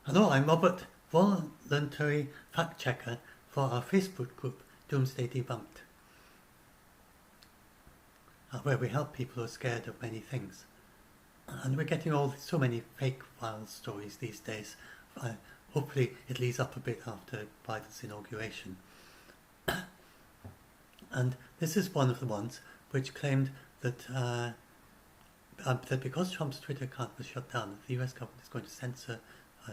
Hello, I'm Robert, voluntary fact checker for our Facebook group Doomsday Debunked, where we help people who are scared of many things. And we're getting so many fake viral stories these days. Hopefully it leads up a bit after Biden's inauguration. And this is one of the ones which claimed that because Trump's Twitter account was shut down, the US government is going to censor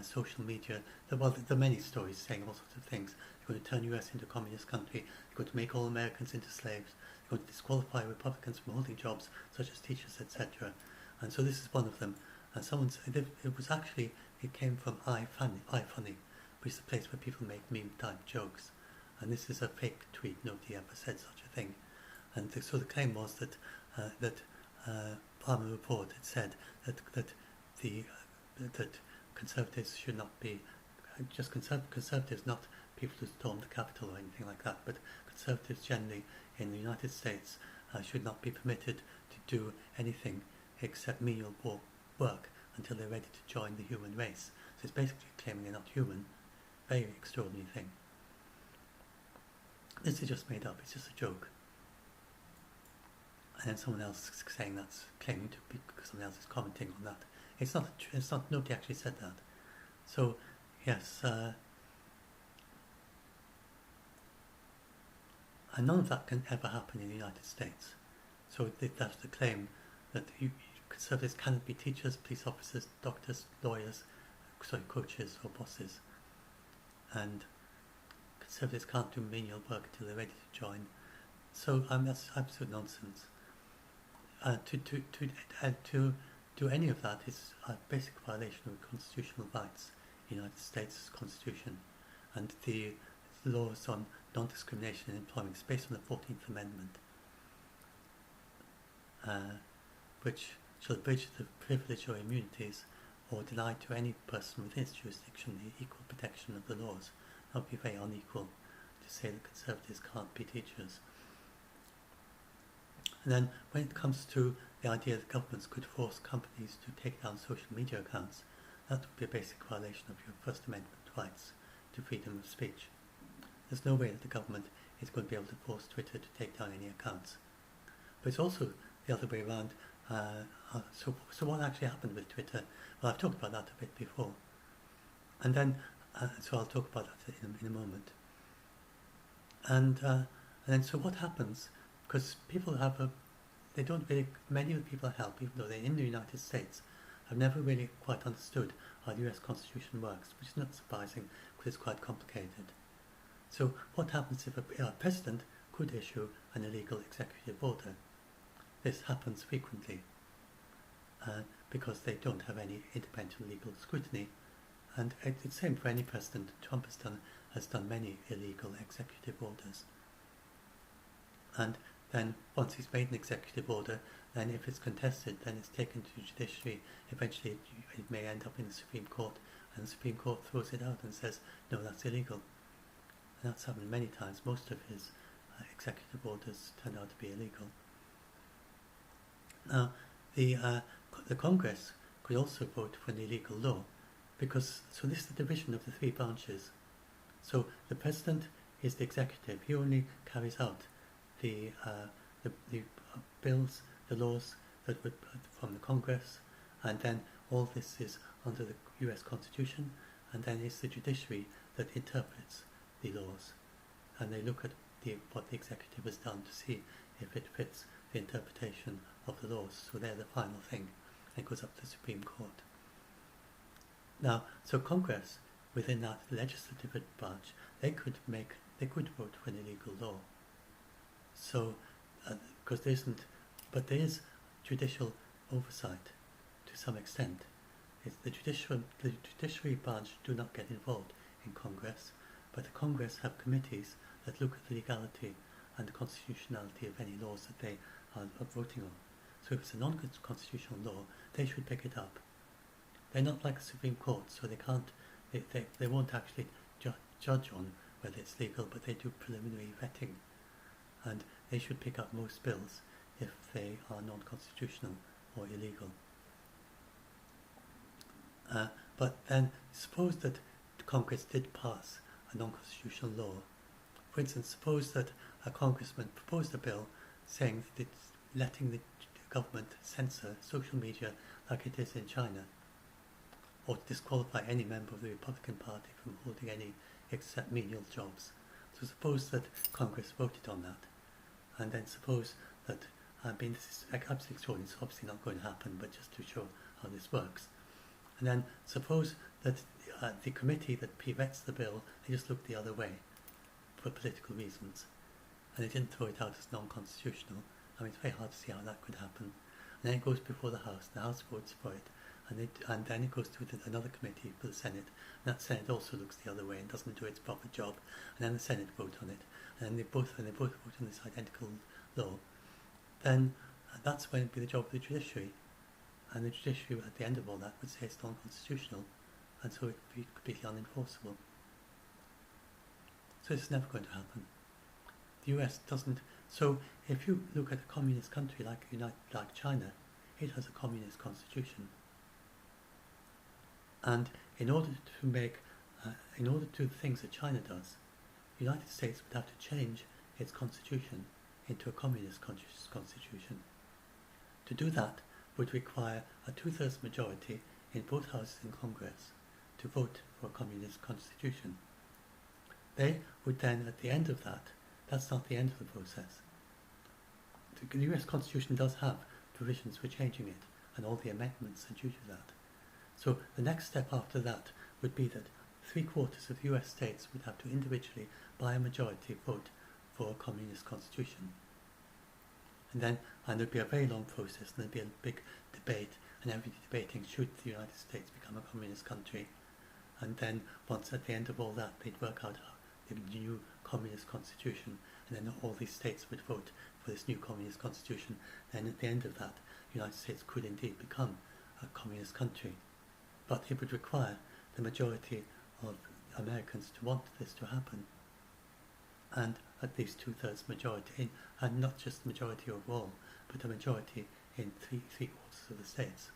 social media. There are many stories saying all sorts of things. They're going to turn US into a communist country. They're going to make all Americans into slaves. They're going to disqualify Republicans from holding jobs such as teachers, etc. And so this is one of them. And someone said it came from iFunny, which is a place where people make meme-type jokes. And this is a fake tweet. Nobody ever said such a thing. And so the claim was that Palmer Report had said that Conservatives should not be just conservatives, not people who stormed the Capitol or anything like that, but conservatives generally in the United States should not be permitted to do anything except menial work until they're ready to join the human race. So it's basically claiming they're not human. Very extraordinary thing. This is just made up. It's just a joke. And then someone else saying that's claiming to be, someone else is commenting on that. It's not, nobody actually said that. So, yes, and none of that can ever happen in the United States. So that's the claim that conservatives cannot be teachers, police officers, doctors, lawyers, coaches or bosses. And conservatives can't do menial work until they're ready to join. So that's absolute nonsense. To do any of that is a basic violation of constitutional rights, the United States Constitution, and the laws on non-discrimination in employment is based on the 14th Amendment, which shall abridge the privilege or immunities or deny to any person within its jurisdiction the equal protection of the laws. That would be very unequal to say that conservatives can't be teachers. And then when it comes to the idea that governments could force companies to take down social media accounts, that would be a basic violation of your First Amendment rights to freedom of speech. There's no way that the government is going to be able to force Twitter to take down any accounts. But it's also the other way around. So what actually happened with Twitter? Well, I've talked about that a bit before. And then, so I'll talk about that in a moment. And then so what happens? Because people many of the people I help, even though they're in the United States, have never really quite understood how the US Constitution works, which is not surprising because it's quite complicated. So what happens if a president could issue an illegal executive order? This happens frequently because they don't have any independent legal scrutiny, and it's the same for any president. Trump has done many illegal executive orders. And then once he's made an executive order, then if it's contested, then it's taken to the judiciary. Eventually it may end up in the Supreme Court, and the Supreme Court throws it out and says, no, that's illegal. And that's happened many times. Most of his executive orders turned out to be illegal. Now, the Congress could also vote for an illegal law, because, so this is the division of the three branches. So the President is the executive. He only carries out the bills, the laws that would from the Congress, and then all this is under the US Constitution, and then it's the judiciary that interprets the laws, and they look at what the executive has done to see if it fits the interpretation of the laws. So they're the final thing, and it goes up to the Supreme Court. Now, so Congress, within that legislative branch, they could vote for an illegal law. So, because there is judicial oversight to some extent. The judiciary branch do not get involved in Congress, but the Congress have committees that look at the legality and the constitutionality of any laws that they are voting on. So if it's a non-constitutional law, they should pick it up. They're not like the Supreme Court, so they won't actually judge on whether it's legal, but they do preliminary vetting. And they should pick up most bills if they are non-constitutional or illegal. But then suppose that Congress did pass a non-constitutional law. For instance, suppose that a congressman proposed a bill saying that it's letting the government censor social media like it is in China, or to disqualify any member of the Republican Party from holding any except menial jobs. So suppose that Congress voted on that, and then suppose that, this is absolutely extraordinary, it's obviously not going to happen, but just to show how this works. And then suppose that the committee that vets the bill, they just looked the other way for political reasons, and they didn't throw it out as non-constitutional. I mean, it's very hard to see how that could happen. And then it goes before the House, and the House votes for it, and then it goes to another committee for the Senate, and that Senate also looks the other way and doesn't do its proper job, and then the Senate vote on it, and then they both vote on this identical law. Then that's when it would be the job of the judiciary, and the judiciary at the end of all that would say it's non-constitutional, and so it would be completely unenforceable. So it's never going to happen. The US doesn't. So if you look at a communist country like China, it has a communist constitution. And in order to do the things that China does, the United States would have to change its constitution into a communist constitution. To do that would require a 2/3 majority in both houses in Congress to vote for a communist constitution. They would then, at the end of that, that's not the end of the process. The US Constitution does have provisions for changing it, and all the amendments are due to that. So the next step after that would be that 3/4 of US states would have to individually, by a majority, vote for a communist constitution. And there'd be a very long process, and there'd be a big debate, and everybody debating, should the United States become a communist country? And then once at the end of all that, they'd work out the new communist constitution, and then all these states would vote for this new communist constitution. Then at the end of that, the United States could indeed become a communist country. But it would require the majority of Americans to want this to happen, and at least 2/3 majority, and not just the majority overall, but a majority in three-quarters of the states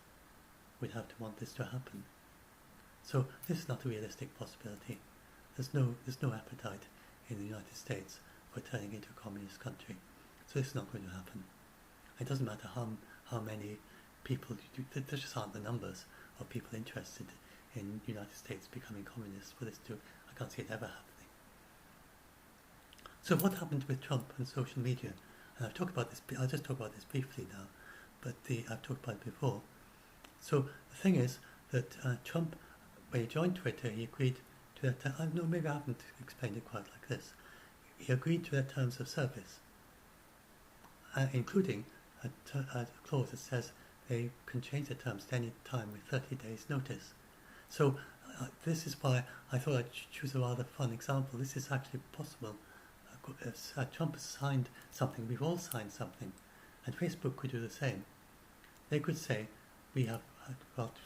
would have to want this to happen. So this is not a realistic possibility. There's no appetite in the United States for turning into a communist country. So this is not going to happen. It doesn't matter how many people, there just aren't the numbers of people interested in the United States becoming communist for this to, I can't see it ever happening. So what happened with Trump and social media? And I'll just talk about this briefly now, but I've talked about it before. So the thing is that Trump, when he joined Twitter, he agreed to their no, maybe I haven't explained it quite like this. He agreed to their terms of service, including a clause that says they can change their terms at any time with 30 days notice. So this is why I thought I'd choose a rather fun example. This is actually possible. Trump has signed something, we've all signed something, and Facebook could do the same. They could say, we have,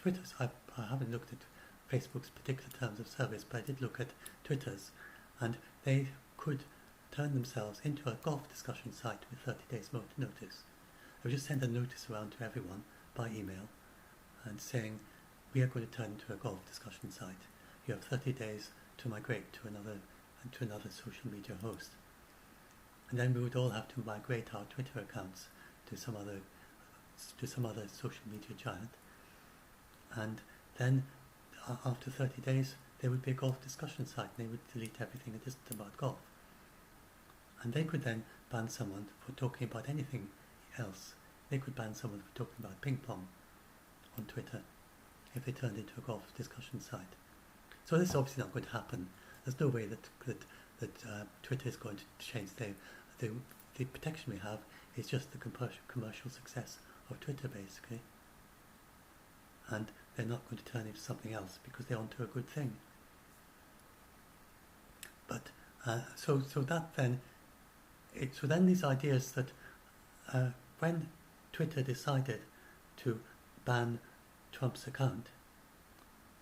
Twitter's, I haven't looked at Facebook's particular terms of service, but I did look at Twitter's, and they could turn themselves into a golf discussion site with 30 days notice. They would just send a notice around to everyone by email and saying, we are going to turn into a golf discussion site. You have 30 days to migrate to another social media host. And then we would all have to migrate our Twitter accounts to some other social media giant. And then after 30 days, there would be a golf discussion site, and they would delete everything that isn't about golf. And they could then ban someone for talking about anything else. They could ban someone for talking about ping pong on Twitter if they turned into a golf discussion site. So this is obviously not going to happen. There's no way that Twitter is going to change. The protection we have is just the commercial success of Twitter, basically. And they're not going to turn into something else because they're onto a good thing. But so then these ideas that when Twitter decided to ban Trump's account,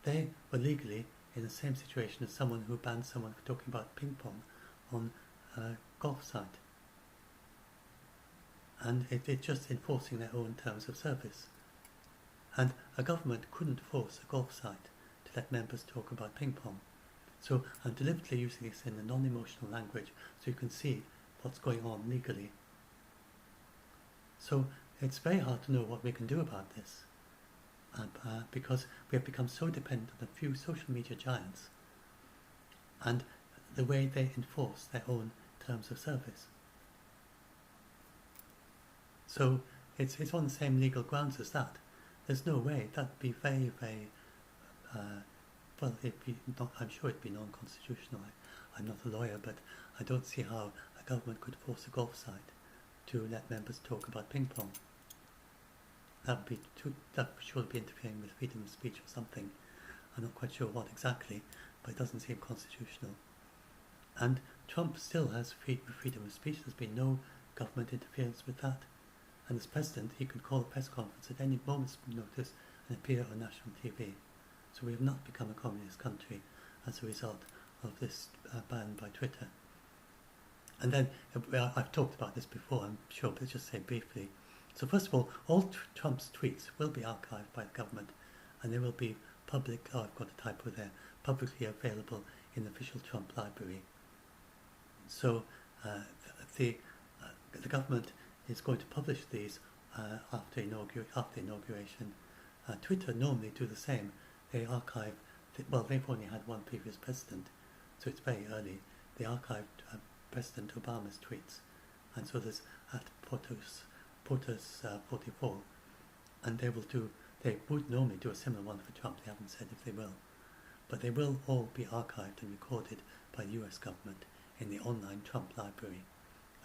they were legally in the same situation as someone who banned someone for talking about ping pong on a golf site. And it's just enforcing their own terms of service. And a government couldn't force a golf site to let members talk about ping pong. So I'm deliberately using this in a non-emotional language so you can see what's going on legally. So it's very hard to know what we can do about this because we have become so dependent on a few social media giants and the way they enforce their own terms of service. So it's on the same legal grounds as that. There's no way. That'd be very, very, well, I'm sure it'd be non-constitutional. I'm not a lawyer, but I don't see how a government could force a golf site to let members talk about ping pong. That would surely be interfering with freedom of speech or something. I'm not quite sure what exactly, but it doesn't seem constitutional. And Trump still has freedom of speech. There's been no government interference with that. And as president, he can call a press conference at any moment's notice and appear on national TV. So we have not become a communist country as a result of this ban by Twitter. And then, I've talked about this before, I'm sure, but just say briefly. So first of all Trump's tweets will be archived by the government, and they will be public, I've got a typo there, publicly available in the official Trump library. So the government is going to publish these after inauguration. Twitter normally do the same. They archive, well, they've only had one previous president, so it's very early. They archived President Obama's tweets, and so there's at POTUS 44, and they would normally do a similar one for Trump. They haven't said if they will, but they will all be archived and recorded by the US government in the online Trump library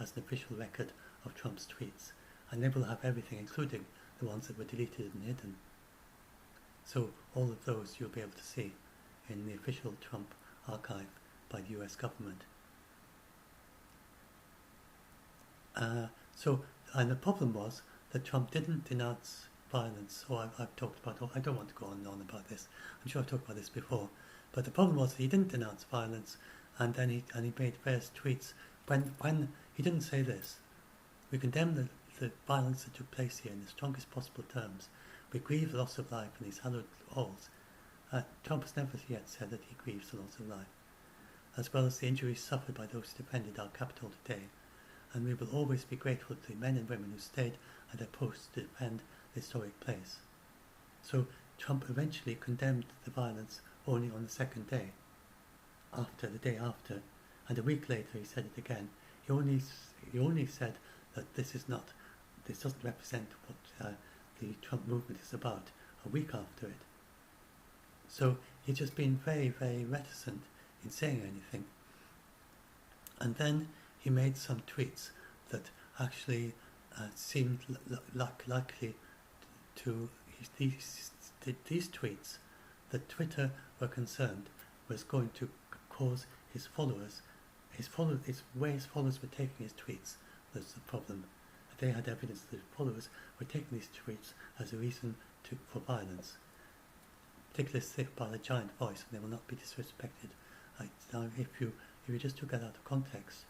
as an official record of Trump's tweets, and they will have everything, including the ones that were deleted and hidden. So all of those you'll be able to see in the official Trump archive by the US government. And the problem was that Trump didn't denounce violence, or I've talked about, I don't want to go on and on about this, I'm sure I've talked about this before, but the problem was that he didn't denounce violence, and then he made various tweets when he didn't say this: we condemn the violence that took place here in the strongest possible terms. We grieve the loss of life in these hallowed halls. Trump has never yet said that he grieves the loss of life, as well as the injuries suffered by those who defended our capital today. And we will always be grateful to the men and women who stayed at their posts to defend the historic place. So Trump eventually condemned the violence only on the second day, the day after, and a week later he said it again. He only said that this doesn't represent what the Trump movement is about a week after it. So he's just been very, very reticent in saying anything. And then he made some tweets that actually seemed likely to, these tweets that Twitter were concerned was going to cause his followers were taking his tweets was the problem. They had evidence that followers were taking these tweets as a reason for violence. Particularly sick by the giant voice, and they will not be disrespected. Now, if you just took that out of context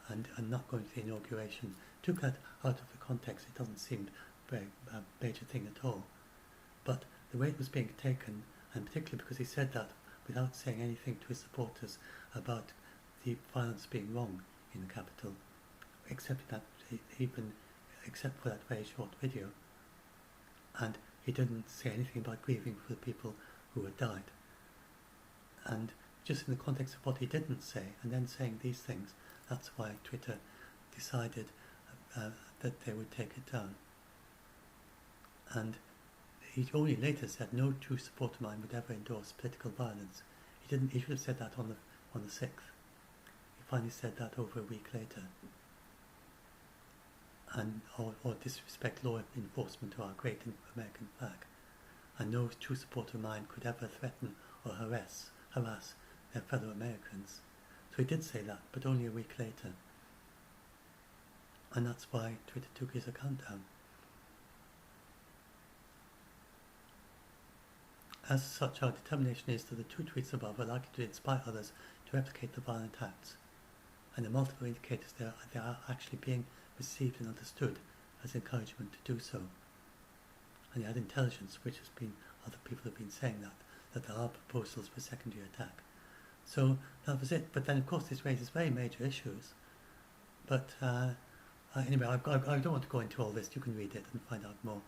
and not going to the inauguration, took that out of the context, it doesn't seem a major thing at all. But the way it was being taken, and particularly because he said that without saying anything to his supporters about the violence being wrong in the capital, except for that very short video, and he didn't say anything about grieving for the people who had died. And just in the context of what he didn't say, and then saying these things, that's why Twitter decided that they would take it down. And he only later said no true supporter of mine would ever endorse political violence. He should have said that on the 6th. He finally said that over a week later. And or disrespect law enforcement to our great American flag. And no true supporter of mine could ever threaten or harass their fellow Americans. So he did say that, but only a week later. And that's why Twitter took his account down. As such, our determination is that the two tweets above are likely to inspire others to replicate the violent acts. And the multiple indicators they are actually being received and understood as encouragement to do so. And you had intelligence, which has been, other people have been saying that that there are proposals for secondary attack. So that was it. But then, of course, this raises very major issues. But anyway, I don't want to go into all this. You can read it and find out more.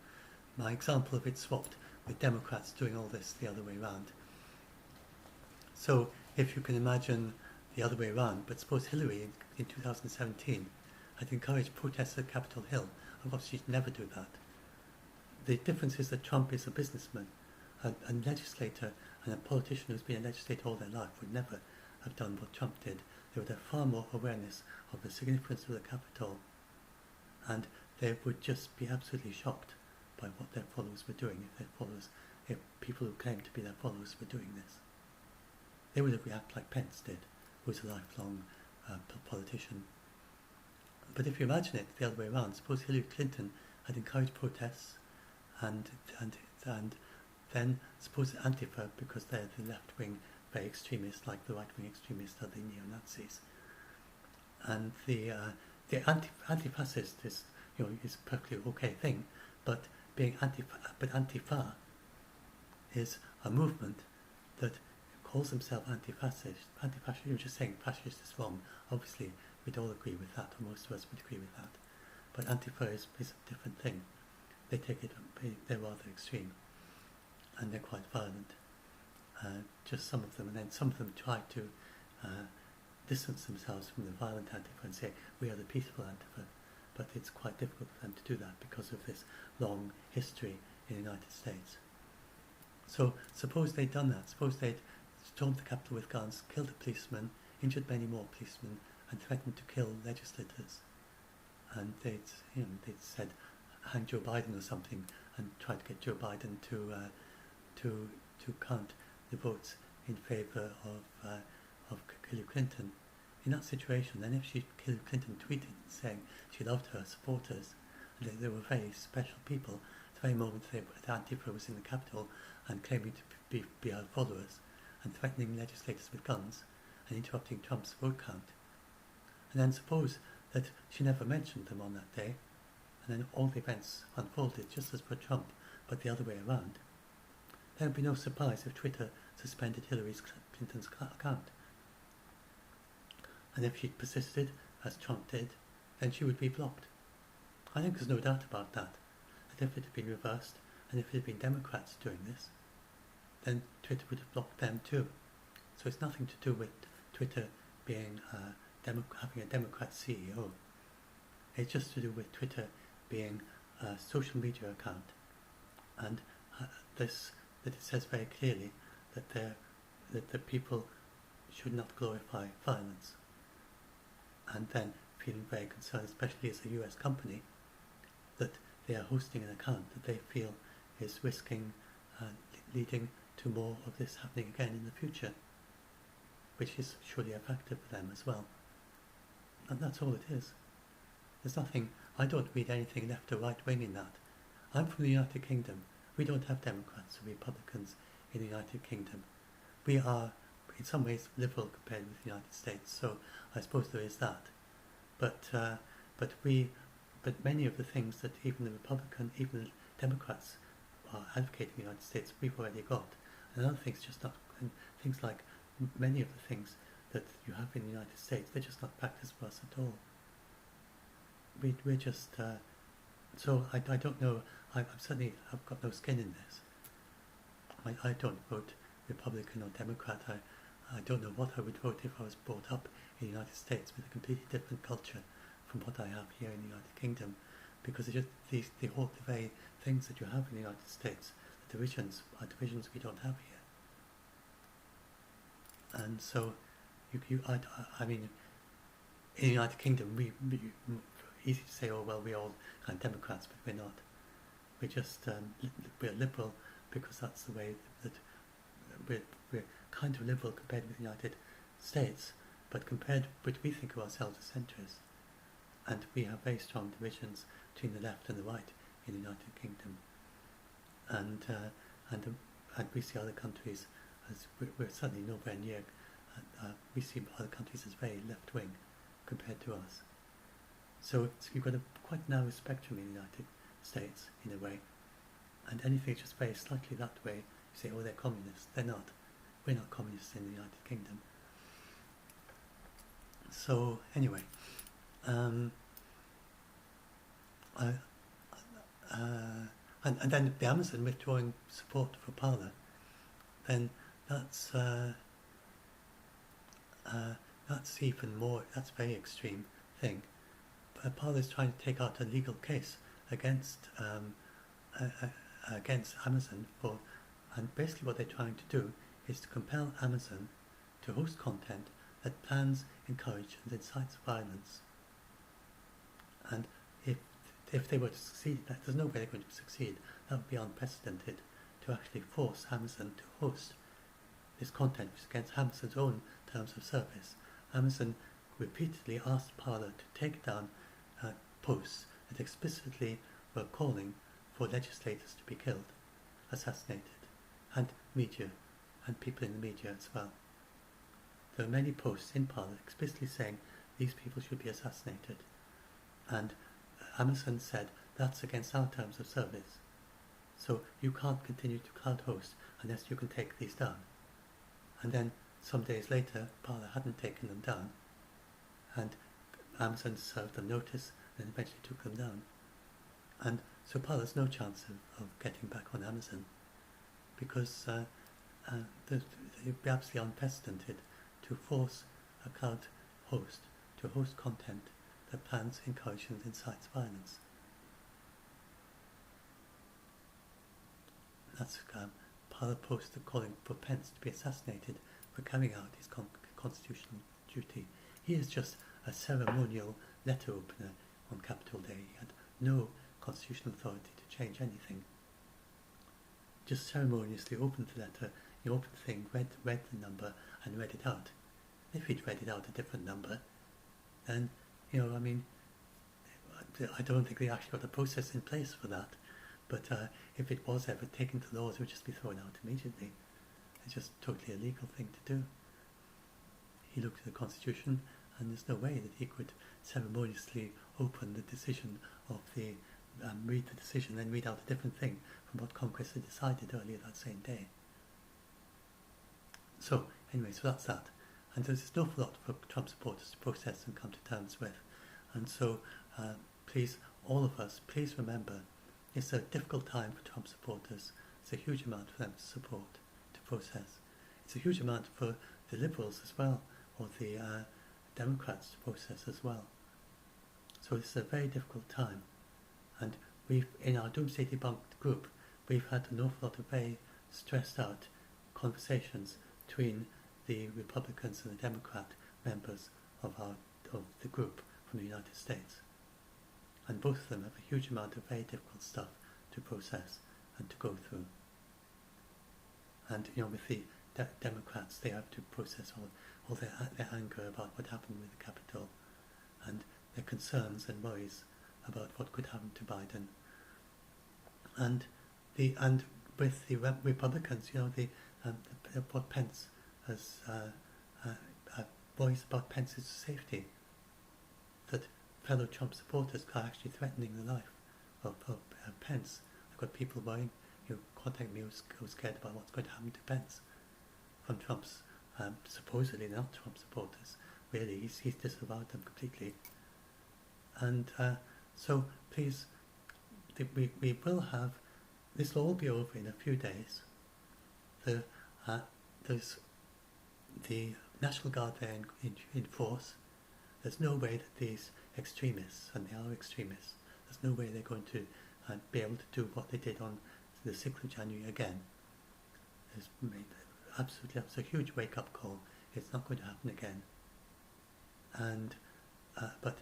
My example of it swapped with Democrats doing all this the other way around. So if you can imagine the other way around, but suppose Hillary in 2017 had encouraged protests at Capitol Hill. Of course, she'd never do that. The difference is that Trump is a businessman, a legislator, and a politician who's been a legislator all their life would never have done what Trump did. They would have far more awareness of the significance of the Capitol, and they would just be absolutely shocked by what their followers were doing if people who claimed to be their followers were doing this. They would have reacted like Pence did, who was a lifelong politician. But if you imagine it the other way around, suppose Hillary Clinton had encouraged protests, and then suppose Antifa, because they're the left-wing very extremists, like the right-wing extremists are the neo-Nazis, and the anti-fascist is is a perfectly okay thing, but Antifa is a movement that calls himself anti-fascist. Anti-fascist, you're just saying fascist is wrong. Obviously, we'd all agree with that, or most of us would agree with that. But Antifa is a different thing. They take it, they're rather extreme, and they're quite violent. Just some of them, and then some of them try to distance themselves from the violent Antifa and say, we are the peaceful Antifa. But it's quite difficult for them to do that because of this long history in the United States. So suppose they'd done that. Suppose they'd stormed the Capitol with guns, killed a policeman, injured many more policemen, and threatened to kill legislators. And they'd said, hang Joe Biden or something, and tried to get Joe Biden to count the votes in favour of Hillary Clinton. In that situation, then if Hillary Clinton tweeted saying she loved her supporters, and they were very special people, at the very moment the Antifa was in the Capitol and claiming to be her followers, and threatening legislators with guns, and interrupting Trump's vote count. And then suppose that she never mentioned them on that day, and then all the events unfolded just as for Trump, but the other way around. There would be no surprise if Twitter suspended Hillary Clinton's account. And if she'd persisted, as Trump did, then she would be blocked. I think there's no doubt about that. That if it had been reversed, and if it had been Democrats doing this, then Twitter would have blocked them too. So it's nothing to do with Twitter being having a Democrat CEO. It's just to do with Twitter being a social media account, and that it says very clearly that the people should not glorify violence. And then feeling very concerned, especially as a US company, that they are hosting an account that they feel is risking leading to more of this happening again in the future, which is surely a factor for them as well. And that's all it is. There's nothing, I don't read anything left or right wing in that. I'm from the United Kingdom. We don't have Democrats or Republicans in the United Kingdom. We are in some ways liberal compared with the United States, so I suppose there is that. But many of the things that even the Democrats are advocating in the United States, we've already got. And other things just not, and things like many of the things that you have in the United States, they're just not practiced for us at all. We're just, so I don't know, I've got no skin in this. I don't vote Republican or Democrat. I don't know what I would vote if I was brought up in the United States with a completely different culture from what I have here in the United Kingdom, because it's just the very things that you have in the United States, the divisions are divisions we don't have here. And so, I mean, in the United Kingdom, we easy to say, oh well, we're all kind of Democrats, but we're not. We're just we're liberal because that's the way that we're kind of liberal compared with the United States, but we think of ourselves as centrists, and we have very strong divisions between the left and the right in the United Kingdom, and we see other countries as we're certainly nowhere near. We see other countries as very left-wing compared to us. So you've got a quite narrow spectrum in the United States in a way, and anything just very slightly that way You say, oh, they're communists. They're not. We're not communists in the United Kingdom. So anyway, and then the Amazon withdrawing support for Parler, then that's even more. That's a very extreme thing. Parler is trying to take out a legal case against Amazon for, and basically what they're trying to do is to compel Amazon to host content that plans, encourages and incites violence. And if they were to succeed, there's no way they're going to succeed. That would be unprecedented, to actually force Amazon to host this content which is against Amazon's own terms of service. Amazon repeatedly asked Parler to take down posts that explicitly were calling for legislators to be killed, assassinated, and media, and people in the media as well. There are many posts in Parler explicitly saying these people should be assassinated, and Amazon said that's against our terms of service, so you can't continue to cloud host unless you can take these down. And then some days later, Parler hadn't taken them down, and Amazon served them notice and eventually took them down. And so Parler's no chance of getting back on Amazon, because it would be absolutely unprecedented to force a cloud host to host content that plans, encourages and incites violence. That's Parler posted calling for Pence to be assassinated for carrying out his constitutional duty. He is just a ceremonial letter opener on Capitol Day. He had no constitutional authority to change anything. Just ceremoniously opened the letter, he opened the thing, read the number and read it out. If he'd read it out a different number, then, I don't think they actually got a process in place for that. But if it was ever taken to law, it would just be thrown out immediately. It's just totally a legal thing to do. He looked at the Constitution, and there's no way that he could ceremoniously open the decision of the, read the decision, then read out a different thing from what Congress had decided earlier that same day. So, anyway, so that's that. And there's an awful lot for Trump supporters to process and come to terms with. And so, please, all of us, please remember, it's a difficult time for Trump supporters. It's a huge amount for them to support, to process. It's a huge amount for the Liberals as well, or the Democrats to process as well. So it's a very difficult time. And we've, in our Doomsday Debunked group, we've had an awful lot of very stressed out conversations between the Republicans and the Democrat members of the group from the United States. And both of them have a huge amount of very difficult stuff to process and to go through. And with the Democrats, they have to process all their anger about what happened with the Capitol, and their concerns and worries about what could happen to Biden. And with the Republicans, what Pence has worries about Pence's safety, that fellow Trump supporters are actually threatening the life of Pence. I've got people worrying, contact me who's scared about what's going to happen to Pence from Trump's supposedly not Trump supporters. Really, he's disavowed them completely. And so please, we will have, this will all be over in a few days. There's the National Guard there in force. There's no way that these extremists, and they are extremists, there's no way they're going to be able to do what they did on the 6th of January again. It's a huge wake-up call. It's not going to happen again. And but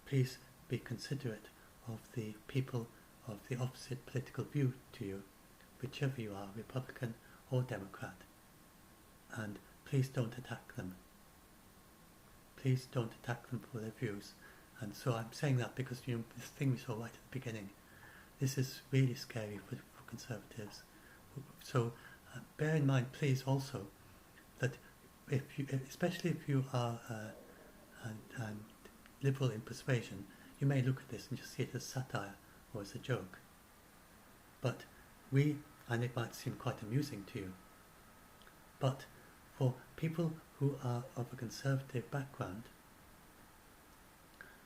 please be considerate of the people of the opposite political view to you, whichever you are, Republican or Democrat. And please don't attack them. Please don't attack them for their views. And so I'm saying that because this thing we saw right at the beginning, this is really scary for Conservatives. So bear in mind, please, also, that especially if you are liberal in persuasion, you may look at this and just see it as satire or as a joke. But we and it might seem quite amusing to you. But for people who are of a conservative background,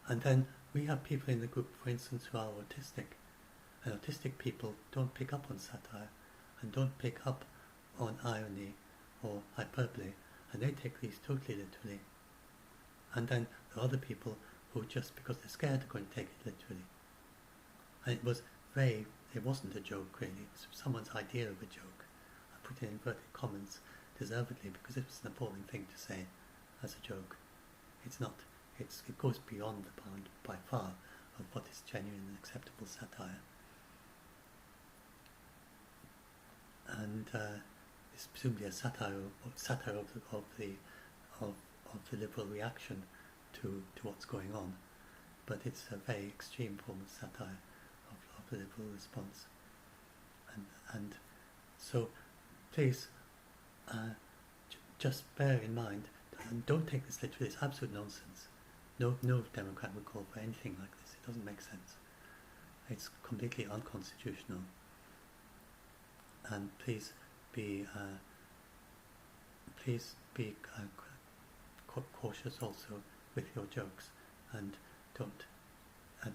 and then we have people in the group, for instance, who are autistic, and autistic people don't pick up on satire and don't pick up on irony or hyperbole, and they take these totally literally. And then there are other people who, just because they're scared, are going to take it literally. And it wasn't a joke really, it was someone's idea of a joke. I put in inverted commas deservedly because it was an appalling thing to say as a joke. It's not. It goes beyond the bound by far of what is genuine and acceptable satire. And it's presumably a satire of the liberal reaction to what's going on, but it's a very extreme form of satire of the liberal response. And so please just bear in mind, and don't take this literally, it's absolute nonsense. No Democrat would call for anything like this. It doesn't make sense. It's completely unconstitutional. And please be cautious also with your jokes, and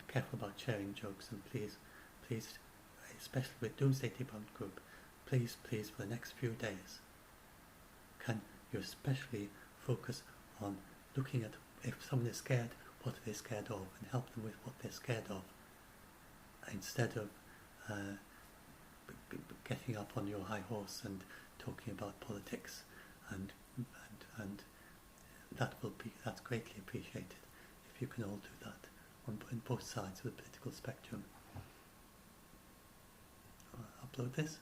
careful about sharing jokes. And please, especially with Doomsday Debunk Group, please, for the next few days, can you especially focus on looking at, if someone is scared, what are they scared of, and help them with what they're scared of, instead of getting up on your high horse and talking about politics, and that's greatly appreciated if you can all do that on both sides of the political spectrum. I'll upload this.